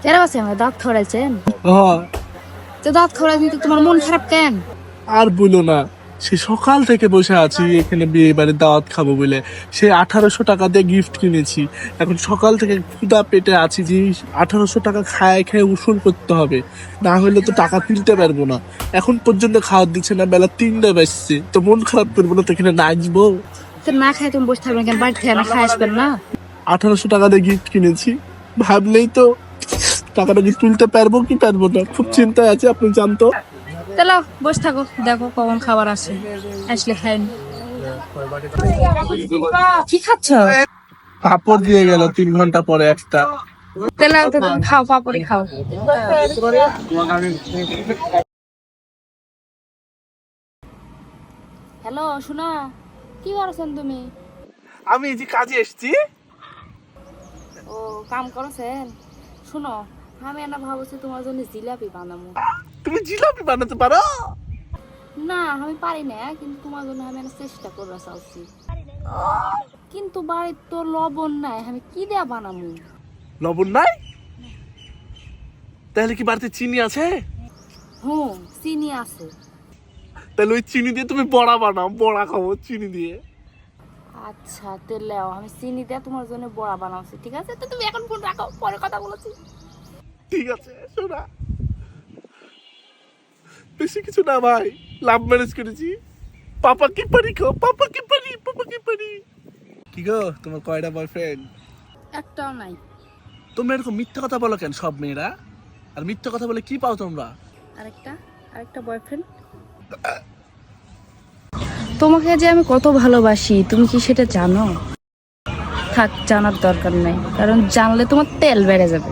তেরা আছে আমার দাঁত খড়াইছেন হ্যাঁ। তো দাঁত খড়াইছেন তো তোমার মন খারাপ কেন? আর বলো না, সে সকাল থেকে বসে আছি এখানে বিয়ে বাড়ির দাওয়াত খাবো বলে। সে 1800 টাকা দিয়ে গিফট কিনেছি। এখন সকাল থেকে ক্ষুধা পেটে আছি যে 1800 টাকা খায় খেয়ে উসুল করতে হবে, না হলে তো টাকা তুলতে পারবো না। এখন পর্যন্ত খাওয়ার দিচ্ছে না, বেলা 3টা বাজছে। তো মন খারাপ করবো না তো এখানে নাচবো? তো না খাই তুমি বসে থাকবেন কেন? বাড়ি থেকে না খাই আসবেন না? 1800 টাকা দিয়ে গিফট কিনেছি, ভাবলেই তো টাকাটা কি তুলতে পারবো কি পারবো না, খুব চিন্তায় আছে। আপনি জানতো। তাহলে বসে থাকো, দেখো কখন খাবার আসে, আসলে খাই। কি খাচ্ছ? পাপড় দিয়ে গেল 3 ঘন্টা পরে একটা। তাহলে তো তুমি খাও, পাপড়ি খাও। হ্যালো, শোনো, কি করছেন তুমি? আমি এই যে কাজে এসেছি। ও, কাম করছেন? শোনো, আমি না ভাবছি তোমার জন্য জিলাপি বানাবো। তুমি জিলাপি বানাতে পারো? না, আমি পারি না, কিন্তু তোমার জন্য আমি চেষ্টা করে চাচ্ছি। কিন্তু বাড়ির তো লবণ নাই, আমি কি দেয়া বানাবো? লবণ নাই? তাহলে কি বাড়িতে চিনি আছে? হুম, চিনি আছে। তাহলে ওই চিনি দিয়ে তুমি বড়া বানাও, বড়া খাবো চিনি দিয়ে। আচ্ছা, তাহলে আমি চিনি দিয়ে তোমার জন্য বড়া বানাচ্ছি, ঠিক আছে? তো তুমি এখন ফোন রাখো, পরে কথা বলেছি। ঠিক আছে শোনা, বেশি কিছু না ভাই, লাভ ম্যারেজ করেছি। পাপা কি পারি গো, পাপা কি পারি, পাপা কি পারি। কি গো, তোমার কয়টা বয়ফ্রেন্ড? একটাও নাই। তোমরা এরকম মিথ্যা কথা বলো কেন সব মেয়েরা? আর মিথ্যা কথা বলে কি পাও তোমরা? আরেকটা বয়ফ্রেন্ড। তোমাকে যে আমি কত ভালোবাসি, তুমি কি সেটা জানো? থাক, জানার দরকার নাই, কারণ জানলে তোমার তেল বেড়ে যাবে।